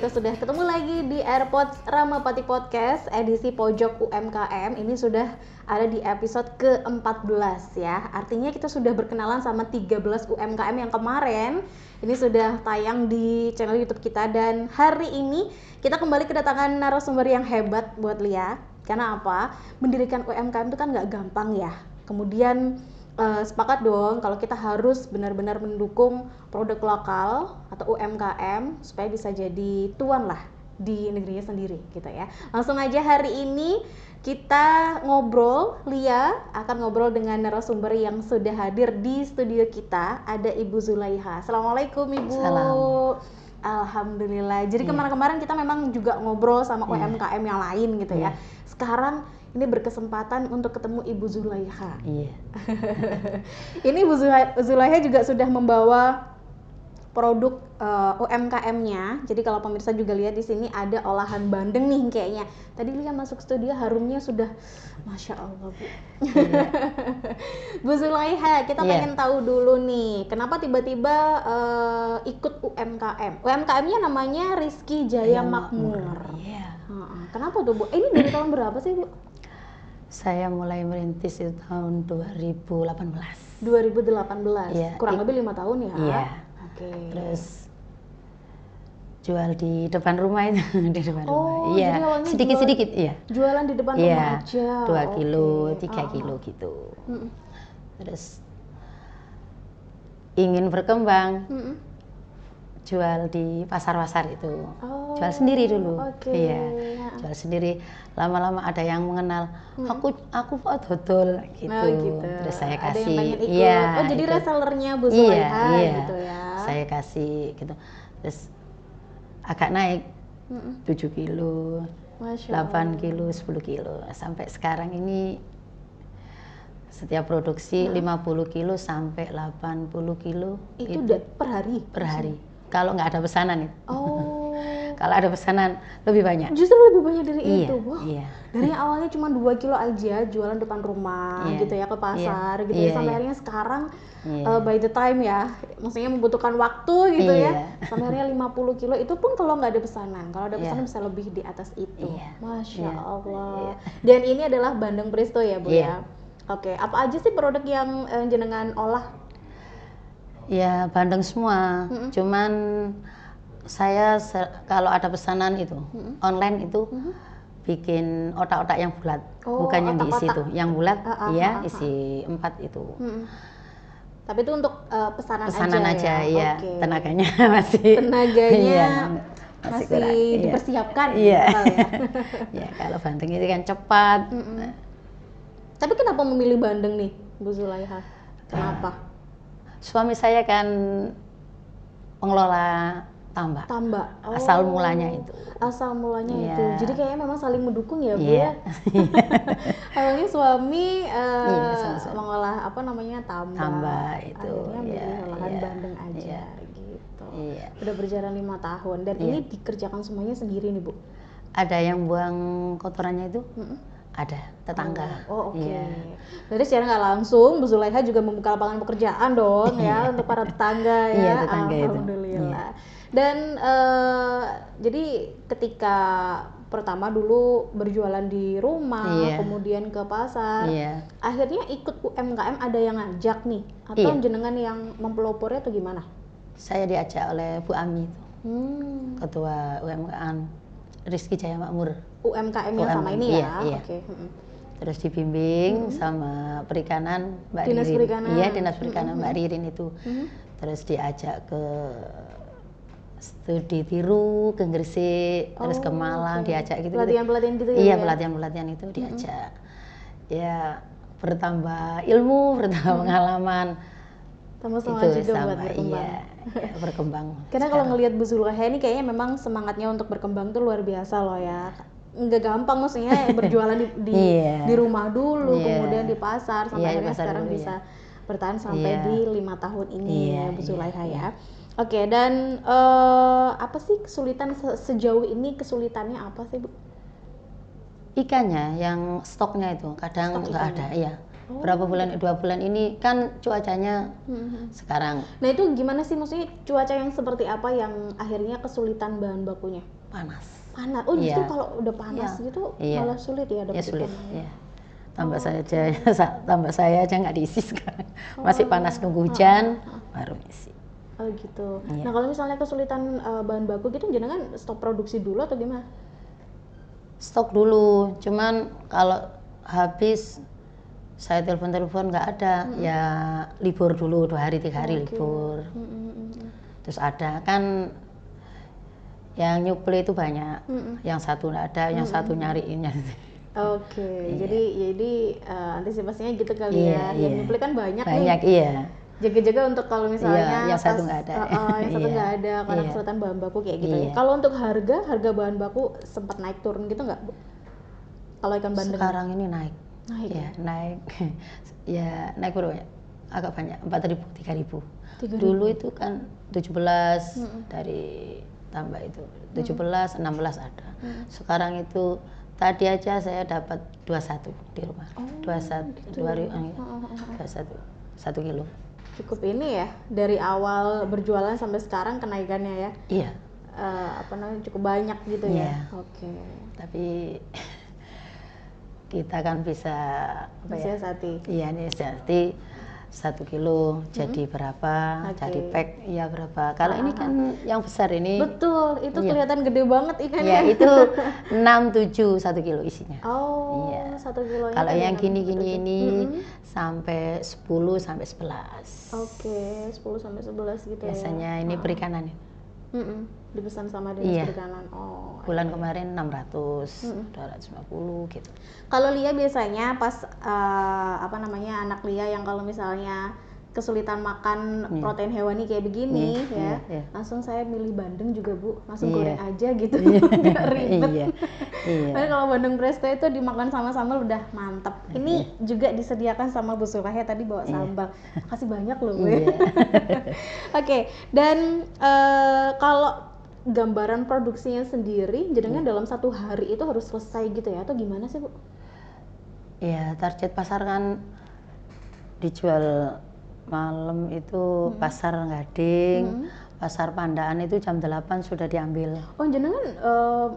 kita sudah ketemu lagi di AirPods Ramapati Podcast edisi Pojok UMKM. Ini sudah ada di episode ke-14 ya. Artinya kita sudah berkenalan sama 13 UMKM yang kemarin. Ini sudah tayang di channel YouTube kita, dan hari ini kita kembali kedatangan narasumber yang hebat buat Lia. Karena apa? Mendirikan UMKM itu kan nggak gampang ya. Kemudian sepakat dong kalau kita harus benar-benar mendukung produk lokal atau UMKM supaya bisa jadi tuan lah di negerinya sendiri gitu ya. Langsung aja hari ini kita ngobrol, Lia akan ngobrol dengan narasumber yang sudah hadir di studio kita. Ada Ibu Zulaiha. Assalamualaikum Ibu. Salam. Alhamdulillah. Jadi kemarin-kemarin kita memang juga ngobrol sama UMKM yang lain gitu ya. Sekarang ini berkesempatan untuk ketemu Ibu Zulaiha. Iya. Ini Ibu Zulaiha juga sudah membawa produk UMKM-nya. Jadi kalau pemirsa juga lihat di sini ada olahan bandeng nih kayaknya. Tadi Lia masuk studio harumnya sudah Masya Allah, Bu. Iya. Bu Zulaiha, kita pengen tahu dulu nih, kenapa tiba-tiba ikut UMKM? UMKM-nya namanya Rizky Jaya Makmur. Iya. Kenapa tuh, Bu? Ini dari tahun berapa sih, Bu? Saya mulai merintis itu tahun 2018. 2018. Iya. Kurang lebih 5 tahun ya. Iya. Oke. Terus jual di depan rumah itu, di depan rumah. Iya. Jadi awalnya Sedikit-sedikit, iya. Jualan di depan rumah aja. 2 kilo, 3 kilo gitu. Terus ingin berkembang. Jual di pasar-pasar itu. Jual sendiri dulu. Iya. Jual sendiri. Lama-lama ada yang mengenal, aku kok dodol gitu. Terus saya kasih. Ada yang pengen ikut. Iya. Oh, jadi resellernya Bu Zulaiha gitu ya. Saya kasih gitu. Terus agak naik 7 kilo, 8 kilo, 10 kilo. Sampai sekarang ini setiap produksi 50 kilo sampai 80 kilo. Itu per hari? Per hari. Kalau nggak ada pesanan itu. Oh. Kalau ada pesanan lebih banyak. Justru lebih banyak dari itu. Wah. Iya. Dari awalnya cuma 2 kilo aja jualan depan rumah gitu ya, ke pasar gitu ya. Sampai akhirnya sekarang by the time ya, maksudnya membutuhkan waktu gitu ya. Sampai akhirnya 50 kilo itu pun kalau nggak ada pesanan. Kalau ada pesanan bisa lebih di atas itu. Masya Allah. Dan ini adalah bandeng presto ya, Bu ya. Oke, apa aja sih produk yang jenengan olah? Ya, bandeng semua. Cuman saya kalau ada pesanan itu online itu bikin otak-otak yang bulat, bukan yang diisi itu, yang bulat, ya isi 4 itu. Tapi itu untuk pesanan aja ya. Okay. Tenaganya masih masih dipersiapkan. Iya. Ya, kalau bandeng itu kan cepat. Tapi kenapa memilih bandeng nih, Bu Zulaiha? Kenapa? Suami saya kan pengelola tambak. Asal mulanya itu. Asal mulanya itu. Jadi kayaknya memang saling mendukung ya, Bu ya. Awalnya suami mengolah tambak itu. Akhirnya milih olahan bandeng aja gitu. Udah berjalan 5 tahun dan ini dikerjakan semuanya sendiri nih, Bu. Ada yang buang kotorannya itu? Ada, tetangga. Oke. Jadi secara nggak langsung Bu Zulaiha juga membuka lapangan pekerjaan dong ya untuk para tetangga ya. Iya, tetangga Alhamdulillah. Dan jadi ketika pertama dulu berjualan di rumah, kemudian ke pasar, akhirnya ikut UMKM, ada yang ngajak nih atau jenengan yang mempelopori atau gimana? Saya diajak oleh Bu Ami itu, ketua UMKM Rizky Jaya Makmur. UMKM yang sama ini ya? Iya. Terus dibimbing sama perikanan Mbak Dinas Ririn. Perikanan. Iya, Dinas Perikanan Mbak Ririn itu. Terus diajak ke studi tiru, ke Gresik, terus ke Malang, diajak gitu. Pelatihan-pelatihan gitu ya? Iya, pelatihan-pelatihan itu diajak. Ya, bertambah ilmu, bertambah pengalaman. Sama-sama juga buat berkembang. Berkembang. Karena kalau ngelihat Bu Zulaiha ini kayaknya memang semangatnya untuk berkembang tuh luar biasa loh ya. Nggak gampang maksudnya berjualan di rumah dulu, kemudian di pasar, sampai akhirnya sekarang bisa bertahan sampai di 5 tahun ini ya Bu Zulaiha ya. Oke, dan apa sih kesulitan sejauh ini, kesulitannya apa sih, Bu? Ikannya yang stoknya itu kadang nggak ada, Berapa bulan, 2 bulan ini kan cuacanya sekarang. Nah itu gimana sih, maksudnya cuaca yang seperti apa yang akhirnya kesulitan bahan bakunya? Panas. Oh justru kalau udah panas gitu malah sulit ya dapat sulit. Iya. Tambah saya aja nggak diisi sekarang. Masih panas nunggu hujan baru isi. Oh gitu. Iya. Nah kalau misalnya kesulitan bahan baku gitu, jenengan stop produksi dulu atau gimana? Stok dulu, cuman kalau habis saya telepon nggak ada, ya libur dulu 2 hari 3 hari libur. Terus ada kan yang nyuplai itu banyak, yang satu nggak ada, yang satu nyariinnya. Jadi antisipasinya gitu kali ya. Yang nyuplai kan banyak nih. Iya. Jaga-jaga untuk kalau misalnya yang satu nggak ada. Yang satu nggak ada karena kesulitan bahan baku kayak gitu ya. Kalau untuk harga bahan baku sempat naik turun gitu nggak, Bu? Kalau ikan bandeng sekarang ini naik. Naik. Ya naik berapa ya? Agak banyak, 4.000, 3.000. Dulu itu kan 17 dari tambah itu 17, 16 ada. Sekarang itu tadi aja saya dapat 21 di rumah. 21 1 kilo. Cukup ini ya, dari awal berjualan sampai sekarang kenaikannya ya. Iya. Cukup banyak gitu ya. Tapi kita kan bisa siasati. Iya, siasati 1 kilo jadi berapa, jadi pack ya berapa. Kalau ini kan yang besar ini. Betul, itu kelihatan gede banget ikannya. Iya, itu 6, 7 1 kilo isinya. 1 kilonya. Kalau yang gini-gini ini sampai 10 sampai 11. 10 sampai 11 gitu. Biasanya ini perikanan. Dipesan sama dinas perikanan. Bulan kemarin 600, 250 gitu. Kalau Lia biasanya pas anak Lia yang kalau misalnya kesulitan makan protein hewani kayak begini langsung saya milih bandeng juga, Bu. Langsung goreng aja gitu. Nggak ribet. Tapi kalau bandeng presto itu dimakan sama sambal udah mantap. Ini juga disediakan sama Bu Sulaiha tadi bawa sambal. Kasih banyak loh, Bu. Dan kalau gambaran produksinya sendiri, jenengan dalam 1 hari itu harus selesai gitu ya, atau gimana sih, Bu? Iya, target pasar kan dijual malam itu pasar Gading, pasar Pandaan itu jam 8 sudah diambil. Oh jenengan,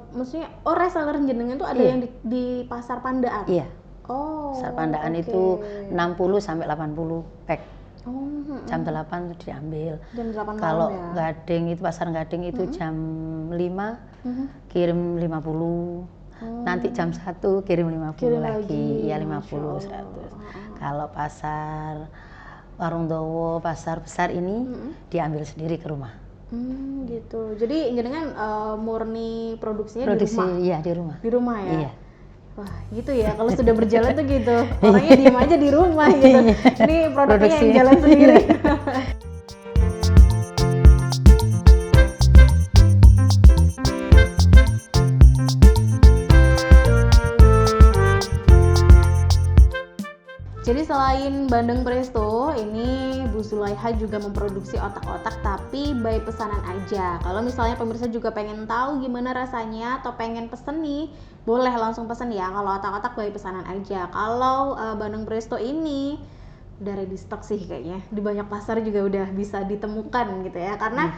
maksudnya reseller jenengan tuh ada yang di pasar Pandaan? Iya. Pasar Pandaan itu 60 sampai 80 pack. Jam 8 itu diambil. Jam 8 kalau malam ya? Gading itu pasar Gading itu jam 5 kirim 50. Nanti jam 1 kirim 50 lagi. Ya 50 100. Kalau pasar Warung Dowo, pasar besar ini diambil sendiri ke rumah. Gitu. Jadi jenengan murni produksinya di rumah? Iya, di rumah. Di rumah ya? Iya. Wah gitu ya, kalau sudah berjalan tuh gitu. Orangnya diem aja di rumah gitu. Ini produknya yang jalan sendiri. Jadi selain bandeng presto, ini Bu Sulaiha juga memproduksi otak-otak tapi by pesanan aja. Kalau misalnya pemirsa juga pengen tahu gimana rasanya atau pengen pesen nih, boleh langsung pesen ya. Kalau otak-otak by pesanan aja. Kalau bandeng presto ini udah ready stock sih kayaknya. Di banyak pasar juga udah bisa ditemukan gitu ya. Karena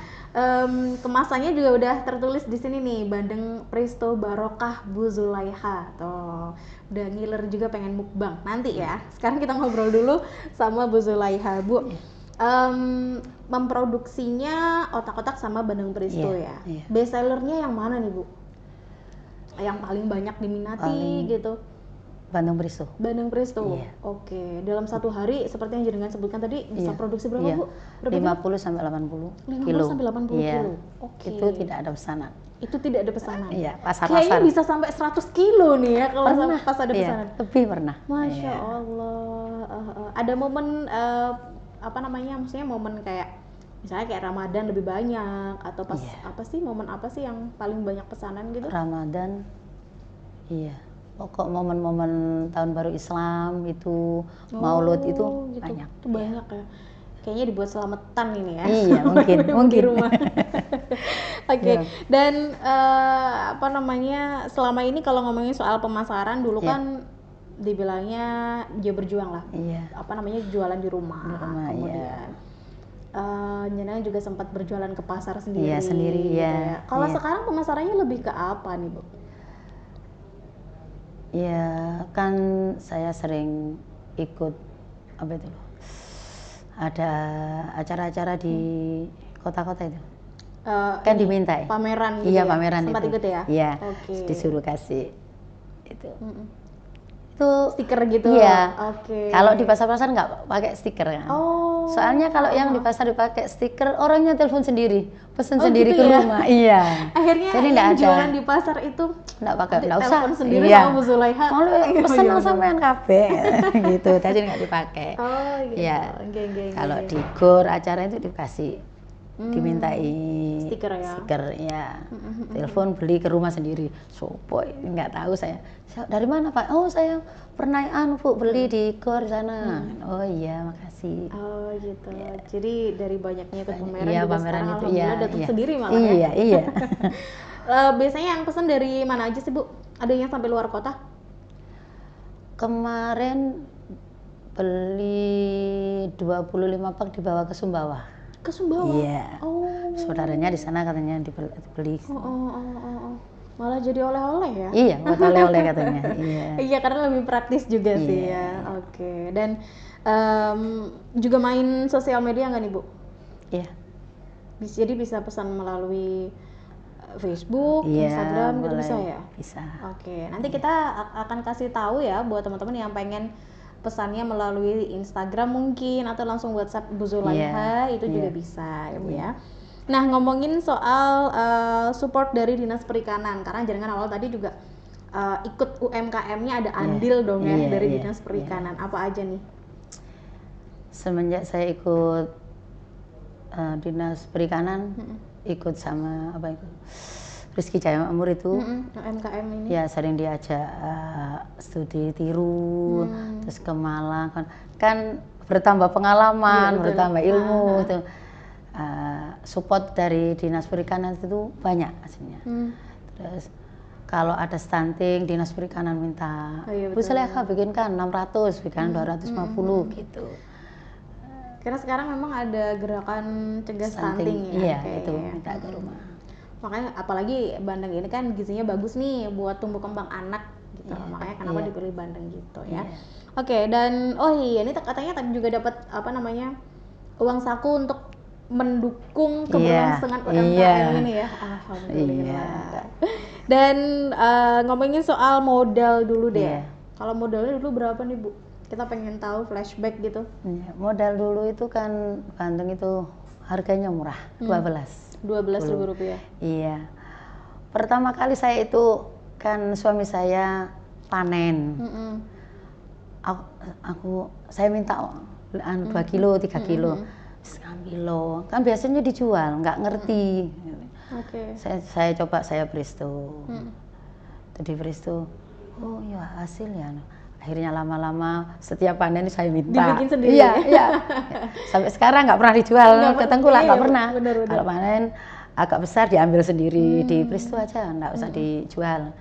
kemasannya juga udah tertulis di sini nih, bandeng presto barokah Bu Sulaiha. Tuh. Udah ngiler juga pengen mukbang nanti ya. Sekarang kita ngobrol dulu sama Bu Sulaiha. Bu, memproduksinya otak-otak sama bandeng presto ya. Best sellernya yang mana nih, Bu? Yang paling banyak diminati gitu? Bandeng presto. Bandeng presto. Oke. Dalam 1 hari seperti yang jenengan sebutkan tadi bisa produksi berapa, Bu? Berapa 50 sampai 80 kilo. 50 sampai 80 kilo. Oke. Itu tidak ada pesanan. Itu tidak ada pesanan. Iya, pasar-pasar. Kayaknya bisa sampai 100 kilo nih ya kalau pas ada pesanan. Lebih pernah. Masya Allah. Ada momen maksudnya momen kayak misalnya kayak Ramadan lebih banyak atau pas momen apa sih yang paling banyak pesanan gitu? Ramadan. Iya. Pokok momen-momen tahun baru Islam itu, Maulud itu gitu. Banyak. Itu banyak ya. Kayaknya dibuat selamatan ini ya. Iya, mungkin di rumah. Oke. Dan selama ini kalau ngomongin soal pemasaran dulu kan dibilangnya dia berjuang lah. Iya. Apa namanya, jualan di rumah. Kemudian Nyenang juga sempat berjualan ke pasar sendiri. Iya, sendiri gitu ya. Kalau iya. sekarang pemasarannya lebih ke apa nih, Bu? Ya kan saya sering ikut apa itu loh, ada acara-acara di kota-kota itu. Kan diminta ya? Pameran gitu iya, ya? pameran Sempat itu. ikut ya? Iya, Oke. disuruh kasih itu. Itu Stiker gitu? Iya. Oke. Kalau di pasar-pasar nggak pakai stiker kan? Soalnya kalau yang di pasar dipakai stiker, orangnya telepon sendiri, pesen sendiri gitu ke ya? rumah. Iya. Akhirnya Jadi yang nggak ada. jualan di pasar itu Nggak pakai, nggak usah. telepon sendiri Iya. sama Bu Zulaiha. Mau pesen sampean kabeh gitu, jadi nggak dipakai. Oh gitu. Iya. Geng. Kalau di gor acara itu dikasih, dimintai stiker ya. Stiker ya. Telepon beli ke rumah sendiri. Sopo nggak tahu saya. Dari mana Pak? Oh saya pernah Bu beli di gor sana. Oh iya makasih. Oh gitu. Jadi dari banyaknya ikut pameran Iya, juga pameran sekarang itu alhamdulillah datang sendiri malah iya, ya. Iya. Biasanya yang pesan dari mana aja sih Bu? Ada yang sampai luar kota? Kemarin beli 25 pak dibawa ke Sumbawa. Ke Sumbawa? Iya. Oh. Saudaranya di sana katanya dibeli. Oh. Malah jadi oleh-oleh ya? Iya, buat oleh-oleh katanya. Iya. Iya, karena lebih praktis juga sih ya. Oke. Dan juga main sosial media nggak nih Bu? Iya. Jadi bisa pesan melalui Facebook, Iya, Instagram gitu boleh. bisa ya? Bisa. Oke, nanti kita akan kasih tahu ya buat teman-teman yang pengen pesannya melalui Instagram mungkin atau langsung WhatsApp Bu Zulaiha itu juga bisa ya Bu ya. Nah, ngomongin soal support dari Dinas Perikanan, karena Jenengan awal tadi juga ikut UMKM-nya ada andil dong ya dari Dinas Perikanan. Apa aja nih? Semenjak saya ikut Dinas Perikanan, ikut sama apa itu? Rizky Jaya Makmur itu, UMKM ini. Ya sering diajak studi tiru, terus ke Malang kan bertambah pengalaman, bertambah ilmu itu. Support dari Dinas Perikanan itu banyak aslinya. Terus kalau ada stunting Dinas Perikanan minta, Bu Zulaiha bikinkan 600, bikinkan 250 gitu. Karena sekarang memang ada gerakan cegah stunting ya. Iya, itu minta ke rumah. Makanya apalagi Bandeng ini kan gizinya bagus nih buat tumbuh kembang anak gitu. Makanya kenapa dipilih Bandeng gitu ya. Oke, dan ini katanya tadi juga dapat apa namanya? Uang saku untuk mendukung keberlangsungan UMKM ini ya. Alhamdulillah. Dan ngomongin soal modal dulu deh. Kalau modalnya dulu berapa nih Bu? Kita pengen tahu flashback gitu. Modal dulu itu kan Bandeng itu harganya murah, 12.000 rupiah. Iya. Pertama kali saya itu kan suami saya panen. Saya minta 2 kilo, 3 kilo. Ngambil loh. Kan biasanya dijual, nggak ngerti. Saya coba saya presto. Di presto. Oh ya hasil ya. Akhirnya lama-lama setiap panen saya minta. Dibikin sendiri. Iya. Sampai sekarang nggak pernah dijual ke tengkulak, nggak pernah. Bener. Kalau panen agak besar diambil sendiri, di presto aja, nggak usah dijual.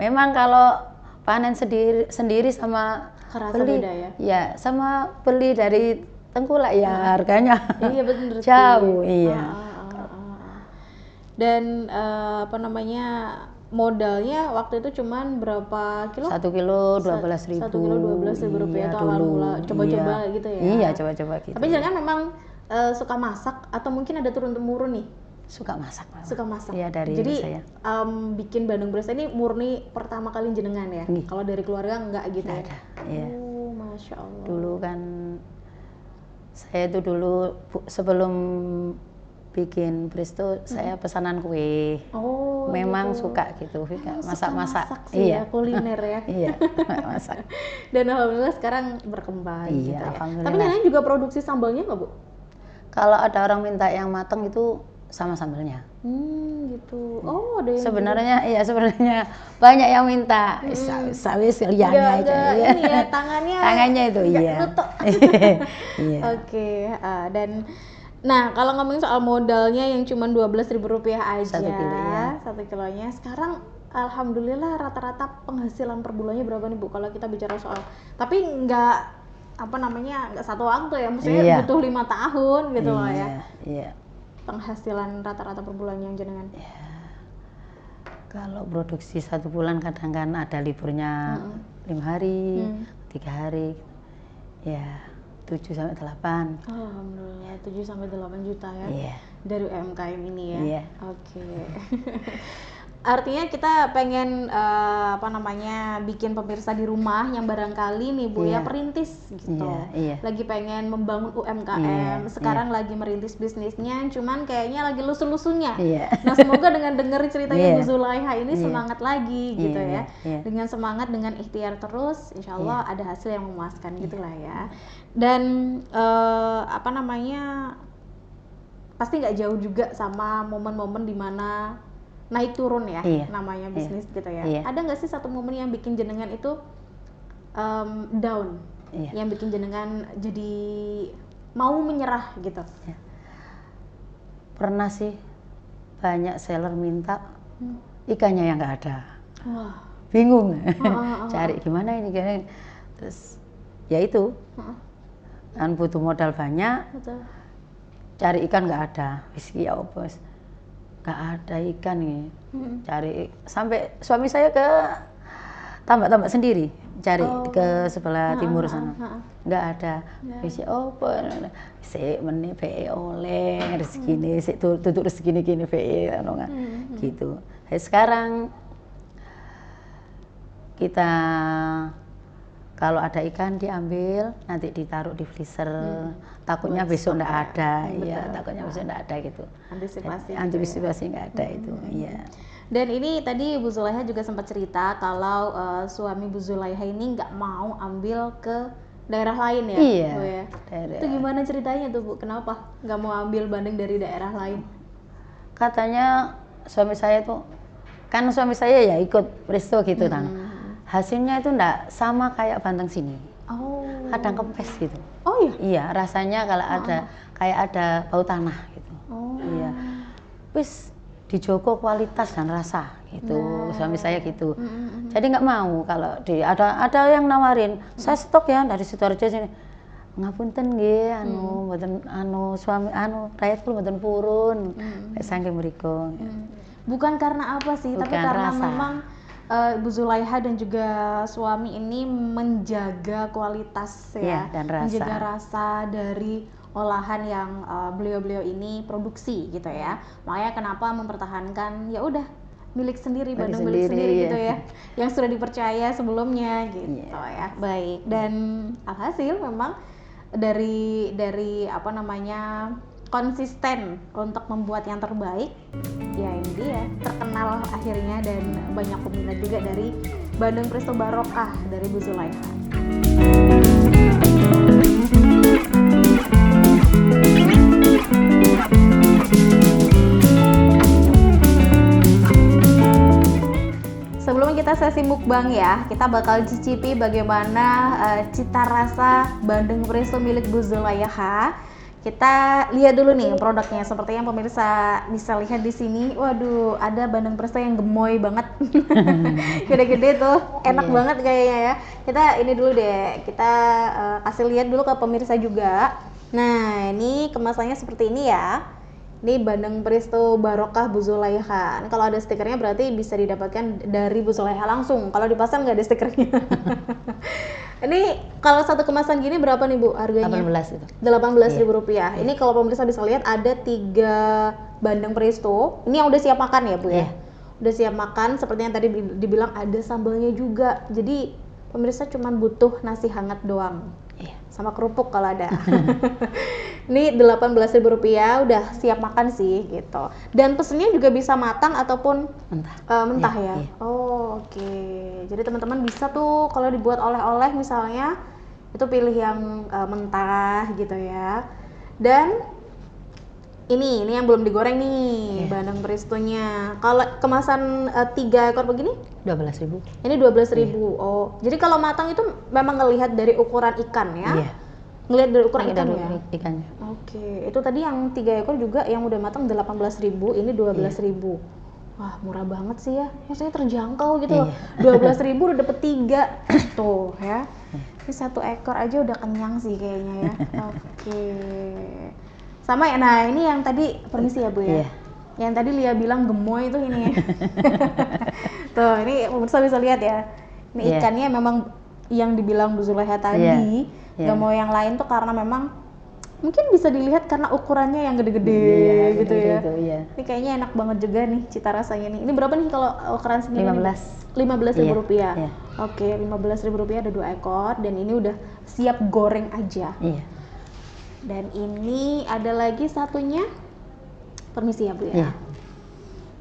Memang kalau panen sendiri sama beli, beda ya? Ya sama beli dari tengkulak ya harganya bener jauh. Iya. Dan apa namanya, modalnya waktu itu cuman berapa kilo? 1 kilo 12.000. 1 kilo 12.000 rupiah itu awal mula coba-coba gitu ya? Iya, coba-coba gitu. Tapi jangan memang suka masak atau mungkin ada turun-temurun nih? Suka masak. Suka masak. Iya, dari Jadi saya. Bikin Bandeng Bresta ini murni pertama kali jenengan ya? Kalau dari keluarga enggak gitu ya? Ada. Iya. Masya Allah. Dulu kan saya itu dulu sebelum bikin presto saya pesanan kue. Memang gitu. Suka gitu, masak-masak. Iya, kuliner ya. Iya, masak. Dan alhamdulillah sekarang berkembang. Iya, gitu ya. alhamdulillah. Tapi nenek juga produksi sambalnya nggak Bu? Kalau ada orang minta yang matang itu sama sambalnya. Gitu. Oh, ada yang sebenarnya juga. Iya, sebenarnya banyak yang minta. Sawis liannya aja. Ini ya tangannya itu iya. Iya. Oke, dan nah, kalau ngomongin soal modalnya yang cuma 12.000 rupiah aja, 1 kilo, ya. 1 kilonya, sekarang Alhamdulillah rata-rata penghasilan per bulannya berapa nih Bu kalau kita bicara soal, tapi nggak nggak satu waktu ya, maksudnya butuh 5 tahun gitu loh ya. Iya. Penghasilan rata-rata per bulannya yang jenengan. Ya. Kalau produksi 1 bulan kadang kan ada liburnya 5 hari, 3 hari, ya 7-8. Alhamdulillah 7-8 juta ya. Iya. Dari UMKM ini ya. Iya. Oke. Artinya kita pengen bikin pemirsa di rumah yang barangkali nih Bu ya perintis gitu. Lagi pengen membangun UMKM, sekarang lagi merintis bisnisnya, cuman kayaknya lagi lusu-lusunya. Nah, semoga dengan dengar ceritanya Bu Zulaiha ini semangat lagi gitu ya. Dengan semangat, dengan ikhtiar terus, insya Allah ada hasil yang memuaskan gitulah ya. Dan pasti nggak jauh juga sama momen-momen dimana naik turun ya, namanya bisnis gitu ya. Ada nggak sih satu momen yang bikin jenengan itu down, yang bikin jenengan jadi mau menyerah gitu? Pernah sih, banyak seller minta ikannya yang nggak ada. Wah. Bingung, cari gimana ini, terus ya itu kan butuh modal banyak. Betul. Cari ikan nggak ada, ya bos, nggak ada ikan nih. Cari sampai suami saya ke tambak-tambak sendiri, cari ke sebelah timur sana, nggak ada. Bisa sik meneh PE oleh rezeki ini, sik tutup rezeki gini PE gitu. Sekarang kita kalau ada ikan diambil, nanti ditaruh di freezer. Takutnya besok nggak ada, takutnya besok nggak ada gitu. Antisipasi nggak ada itu, Dan ini tadi Bu Zulaiha juga sempat cerita kalau suami Bu Zulaiha ini nggak mau ambil ke daerah lain ya, Bu ya. Itu gimana ceritanya tuh Bu? Kenapa nggak mau ambil bandeng dari daerah lain? Katanya suami saya tuh, kan suami saya ya ikut Presto gitu kan. Hasilnya itu enggak sama kayak bandeng sini. Kadang kempes gitu. Oh iya? Iya, rasanya kalau ada kayak ada bau tanah gitu. Iya. Wis dijogo kualitas dan rasa gitu. Suami saya gitu. Jadi nggak mau kalau ada yang nawarin, saya stok ya dari Sidoarjo sini. Ngapunten nggih mboten suami rakyat kula mboten purun. Saking mriku. Bukan karena apa sih, tapi karena rasa. Memang Bu Zulaiha dan juga suami ini menjaga kualitas ya, dan rasa. Menjaga rasa dari olahan yang beliau-beliau ini produksi gitu ya. Makanya kenapa mempertahankan ya udah milik sendiri, bandeng milik sendiri gitu ya, yang sudah dipercaya sebelumnya gitu ya. Baik, dan alhasil memang dari konsisten untuk membuat yang terbaik, ya ini dia terkenal akhirnya dan banyak peminat juga dari bandeng Presto Barokah dari Bu Zulaiha. Sebelum kita sesi mukbang ya, kita bakal cicipi bagaimana cita rasa bandeng Presto milik Bu Zulaiha. Kita lihat dulu nih produknya, seperti yang pemirsa bisa lihat di sini. Waduh, ada bandeng Presto yang gemoy banget, gede-gede tuh, enak banget kayaknya ya. Kita ini dulu deh, kita kasih lihat dulu ke pemirsa juga. Nah, ini kemasannya seperti ini ya. Ini bandeng Presto Barokah Bu Zulaiha. Kalau ada stikernya berarti bisa didapatkan dari Bu Zulaiha langsung. Kalau di pasar nggak ada stikernya. Ini kalau satu kemasan gini berapa nih Bu harganya? 18 itu. 18.000 rupiah. Ini kalau pemirsa bisa lihat ada 3 bandeng Presto. Ini yang udah siap makan ya Bu ya? Udah siap makan, seperti yang tadi dibilang ada sambalnya juga. Jadi pemirsa cuma butuh nasi hangat doang. Sama kerupuk kalau ada. Ini 18.000 rupiah udah siap makan sih gitu. Dan pesennya juga bisa matang ataupun mentah ya. Oh, oke. Jadi teman-teman bisa tuh kalau dibuat oleh-oleh misalnya itu pilih yang mentah gitu ya. Dan ini yang belum digoreng nih, bandeng Prestonya. Kalau kemasan 3 ekor begini? 12.000. Ini 12.000. Oh, jadi kalau matang itu memang ngelihat dari ukuran ikan ya? Ngelihat dari ukuran ikan ya? Ikannya. Oke, itu tadi yang 3 ekor juga yang udah matang 18.000, ini 12.000. Wah, murah banget sih ya. Maksudnya terjangkau gitu loh. 12.000 udah dapet 3. Tuh ya. Ini 1 ekor aja udah kenyang sih kayaknya ya. Oke. Sama ya. Nah, ini yang tadi permisi ya, Bu ya. Yang tadi Lia bilang gemoy itu ini ya. Tuh, ini pemirsa bisa lihat ya. Ini ikannya memang yang dibilang Bu Zulaiha tadi. Gemoy yang lain tuh karena memang mungkin bisa dilihat karena ukurannya yang gede-gede gitu ya. Ini kayaknya enak banget juga nih cita rasanya nih. Ini berapa nih kalau ukuran segini? 15.000 rupiah. Oke, 15.000 rupiah ada 2 ekor dan ini udah siap goreng aja. Dan ini ada lagi satunya. Permisi ya Bu ya.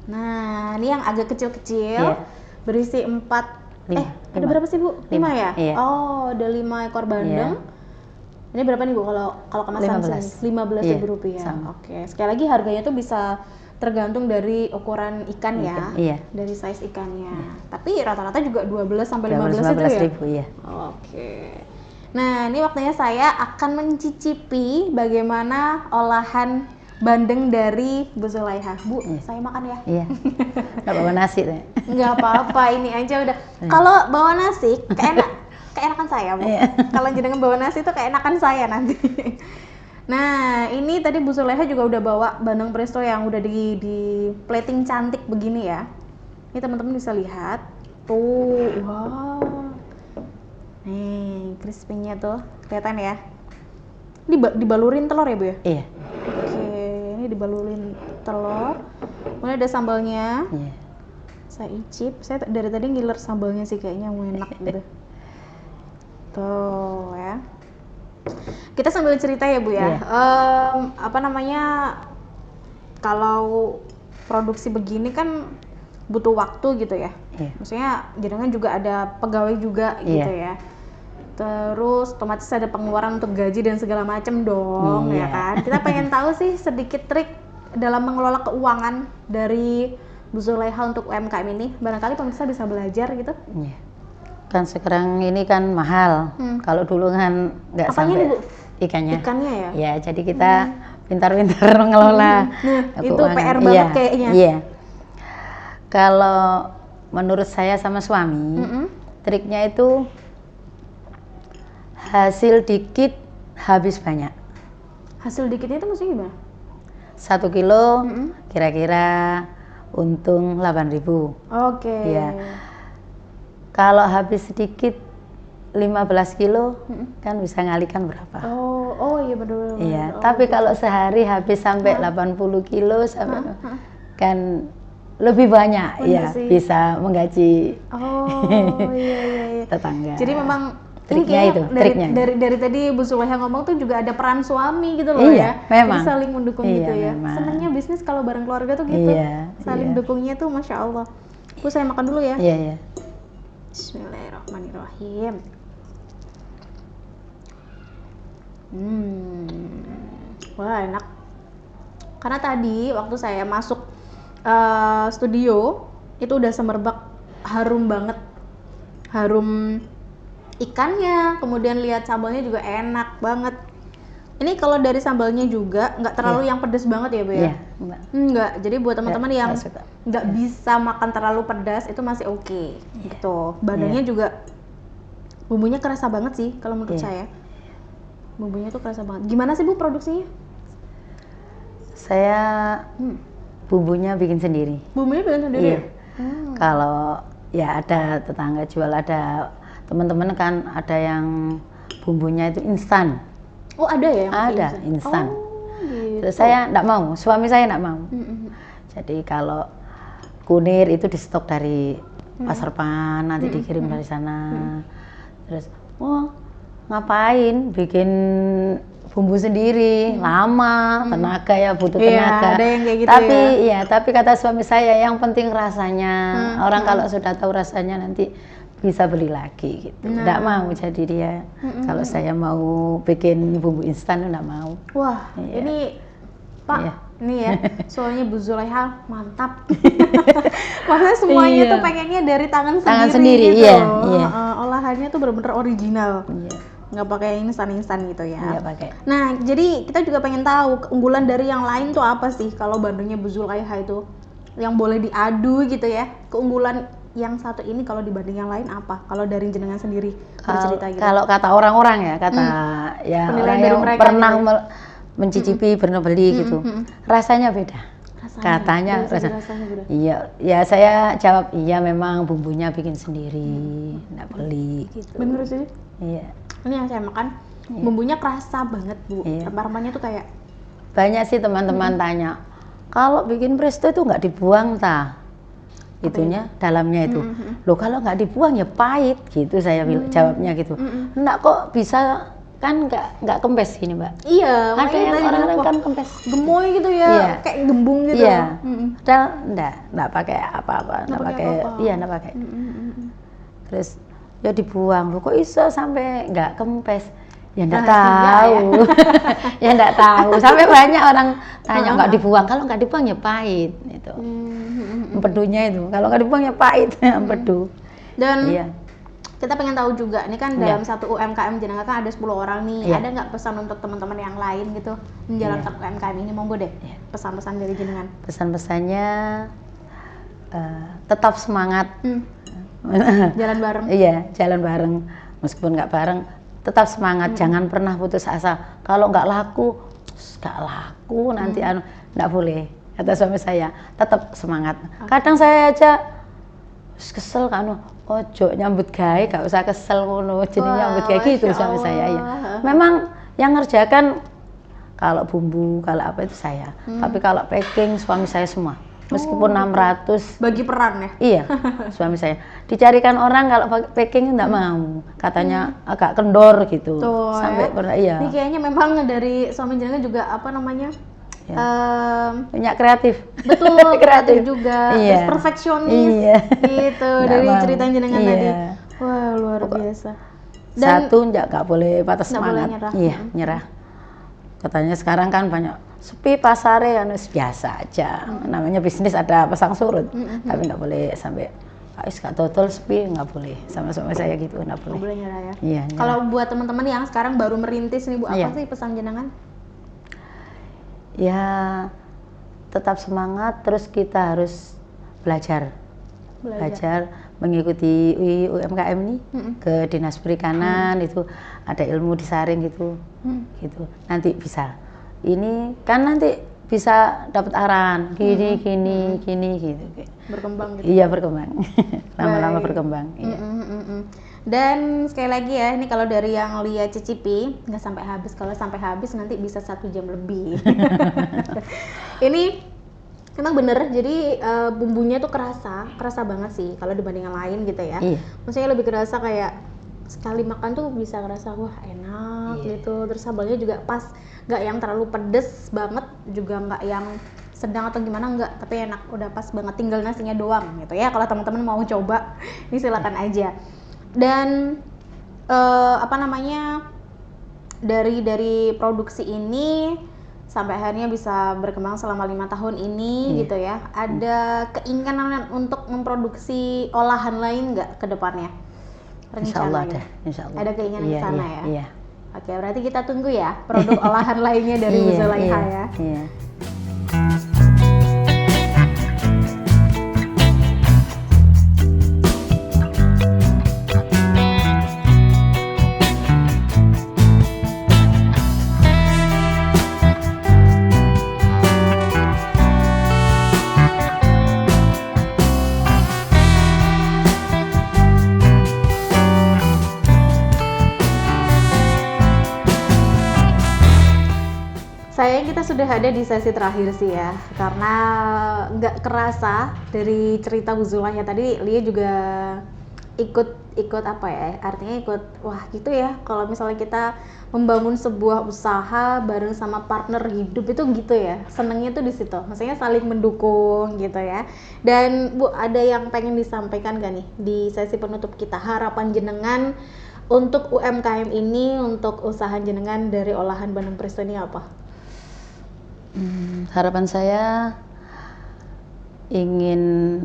Nah, ini yang agak kecil-kecil. Berisi 4. Ada berapa sih Bu? 5 ya? Oh, ada 5 ekor bandeng. Ini berapa nih Bu kalau kemasan 15.000 rupiah. Oke, sekali lagi harganya tuh bisa tergantung dari ukuran ikan ya, dari size ikannya. Tapi rata-rata juga 12 sampai 15 itu ya. Oke. Nah, ini waktunya saya akan mencicipi bagaimana olahan bandeng dari Bu Zulaiha. Bu, saya makan ya. Nggak bawa nasi deh. Nggak apa-apa, ini aja udah. Kalau bawa nasi, keenakan saya, Bu. Kalau jenengan bawa nasi itu keenakan saya nanti. Nah, ini tadi Bu Zulaiha juga udah bawa bandeng presto yang udah di plating cantik begini ya. Ini teman-teman bisa lihat. Tuh, wow. Nih, crispy-nya tuh kelihatan ya. Dibalurin telur ya, Bu ya? Iya. Oke, ini dibalurin telur. Kemudian ada sambalnya. Saya icip. Saya dari tadi ngiler sambalnya sih kayaknya enak gitu. Tuh ya. Kita sambil cerita ya Bu ya. Apa namanya, kalau produksi begini kan butuh waktu gitu ya. Maksudnya jenengan juga ada pegawai juga gitu ya. Terus otomatis ada pengeluaran untuk gaji dan segala macam dong ya kan. Kita pengen tahu sih sedikit trik dalam mengelola keuangan dari Bu Zulaiha untuk UMKM ini. Barangkali pemirsa bisa belajar gitu. Kan sekarang ini kan mahal. Kalau dulu kan nggak sampai ikannya ya. Ya, jadi kita pintar-pintar mengelola itu PR banget kayaknya. Kalau menurut saya sama suami, triknya itu hasil dikit habis banyak. Hasil dikitnya itu maksudnya gimana? 1 kilo kira-kira untung 8.000. Oke. Ya. Kalau habis sedikit 15 kilo kan bisa ngalikan berapa? Oh iya benar. Iya, tapi kalau sehari habis sampai 80 kilo kan lebih banyak ya sih. Bisa menggaji tetangga. Jadi memang triknya dari tadi Bu Zulaiha ngomong tuh juga ada peran suami gitu loh ya. Memang. Jadi saling mendukung gitu ya. Memang. Senangnya bisnis kalau bareng keluarga tuh gitu. Saling dukungnya tuh Masya Allah. Bu, saya makan dulu ya. Bismillahirrahmanirrahim. Wah enak. Karena tadi waktu saya masuk studio itu udah semerbak harum banget, harum ikannya, kemudian lihat sambalnya juga enak banget. Ini kalau dari sambalnya juga nggak terlalu yang pedas banget ya Bu ya? Enggak. Jadi buat teman-teman yang nggak bisa makan terlalu pedas itu masih oke. Gitu. Bandengnya juga bumbunya kerasa banget sih kalau menurut saya. Bumbunya tuh kerasa banget. Gimana sih Bu produksinya? Saya bumbunya bikin sendiri. Bumbunya bikin sendiri? Kalau ya ada tetangga jual, ada teman-teman kan ada yang bumbunya itu instan. Oh ada ya? Ada instan. Gitu. Terus saya enggak mau, suami saya enggak mau. Jadi kalau kunir itu di stok dari Pasar Pan, nanti dikirim dari sana. Terus, ngapain bikin bumbu sendiri, lama, tenaga ya, butuh tenaga. Ada yang kayak gitu tapi tapi kata suami saya yang penting rasanya. Orang kalau sudah tahu rasanya nanti bisa beli lagi gitu. Nggak mau jadi dia. Kalau saya mau bikin bumbu instan nggak mau. Wah, ini Pak, ini ya, soalnya Bu Zulaiha mantap. Maksudnya semuanya tuh pengennya dari tangan sendiri gitu. Olahannya tuh benar-benar original. Nggak pakai instan gitu ya. Nggak pakai. Nah, jadi kita juga pengen tahu keunggulan dari yang lain tuh apa sih kalau bandengnya Bu Zulaiha itu? yang boleh diadu gitu ya, keunggulan yang satu ini kalau dibanding yang lain apa? Kalau dari jenengan sendiri bercerita gitu. Kalau kata orang-orang ya, ya orang yang pernah gitu. Mencicipi, pernah beli gitu, rasanya beda. Katanya rasanya beda. Iya, ya saya jawab iya memang bumbunya bikin sendiri, nggak beli gitu. Bener sih. Iya. Ini yang saya makan, bumbunya kerasa banget Bu. Rempah-rempahnya tuh kayak. Banyak sih teman-teman tanya, kalau bikin presto itu nggak dibuang itunya dalamnya itu. Loh kalau nggak dibuang ya pahit gitu saya jawabnya gitu. Enggak kok bisa kan nggak kempes gini Mbak. Iya. Ada yang orang kan kempes. Gemoy gitu ya, kayak gembung gitu. Iya. Dan enggak pakai apa-apa, enggak pakai. Iya enggak pakai. Terus ya dibuang. Loh kok iso sampai nggak kempes? Ya enggak tahu. Ya enggak tahu. Sampai banyak orang tanya nggak dibuang. Kalau nggak dibuang ya pahit itu. Empedunya itu. Kalau nggak dibuang ya pahit empedu. Dan kita pengen tahu juga, ini kan dalam satu UMKM jenengan kan ada 10 orang nih. Ada nggak pesan untuk teman-teman yang lain gitu menjalankan UMKM ini? Monggo deh. Pesan-pesan dari jenengan. Pesan-pesannya tetap semangat. Jalan bareng. Iya, jalan bareng. Meskipun nggak bareng, tetap semangat, jangan pernah putus asa. Kalau nggak laku nanti nggak boleh. Kata suami saya, tetap semangat. Kadang saya aja kesel kan, ojo nyambut gawe, gak usah kesel ngono. Jadi nyambut gawe gitu suami saya ya. Memang yang ngerjakan kalau bumbu, kalau apa itu saya. Tapi kalau packing suami saya semua. Meskipun 600 bagi peran ya? Iya, suami saya dicarikan orang kalau packing nggak mau, katanya agak kendor gitu. Sampai pernah Ini kayaknya memang dari suami jenengan juga apa namanya? Banyak kreatif. Betul, kreatif juga. Terus perfeksionis gitu dari cerita jenengan tadi. Wah, luar biasa. Dan satu nggak boleh patah semangat. Nyerah. Katanya sekarang kan banyak sepi pasarnya kan biasa aja. Namanya bisnis ada pasang surut. Tapi nggak boleh sampai gak total sepi, nggak boleh. Sama saya gitu nggak boleh. Nggak boleh nyerah ya. Iya. Kalau buat teman-teman yang sekarang baru merintis nih Bu, apa sih pesan jenengan? Ya tetap semangat, terus kita harus belajar mengikuti UMKM ini ke Dinas Perikanan itu ada ilmu disaring gitu. Nanti bisa. Ini kan nanti bisa dapat arahan gini gitu. Berkembang gitu. Iya, berkembang. Lama-lama berkembang. Iya. Dan sekali lagi ya, ini kalau dari yang Lia cicipi nggak sampai habis. Kalau sampai habis nanti bisa 1 jam lebih. Ini emang bener, jadi bumbunya tuh kerasa banget sih kalau dibanding yang lain gitu ya. Maksudnya lebih kerasa kayak sekali makan tuh bisa kerasa wah enak gitu. Terus sambalnya juga pas, nggak yang terlalu pedes banget, juga nggak yang sedang atau gimana, nggak, tapi enak, udah pas banget, tinggal nasinya doang gitu ya. Kalau teman-teman mau coba, ini silakan aja. Dan dari produksi ini sampai akhirnya bisa berkembang selama 5 tahun ini gitu ya. Ada keinginan untuk memproduksi olahan lain nggak ke depannya? Insyaallah ada. Ada keinginan di sana ya. Iya. Oke, berarti kita tunggu ya produk olahan lainnya dari Bu Zulaiha ya. Iya. Sayang kita sudah ada di sesi terakhir sih ya, karena nggak kerasa dari cerita Bu Zulaiha tadi, Lia juga ikut apa ya, artinya ikut wah gitu ya, kalau misalnya kita membangun sebuah usaha bareng sama partner hidup itu gitu ya, senengnya tuh di situ, maksudnya saling mendukung gitu ya. Dan Bu, ada yang pengen disampaikan gak nih di sesi penutup kita, harapan jenengan untuk UMKM ini, untuk usaha jenengan dari olahan Bandeng Presto ini apa? Harapan saya ingin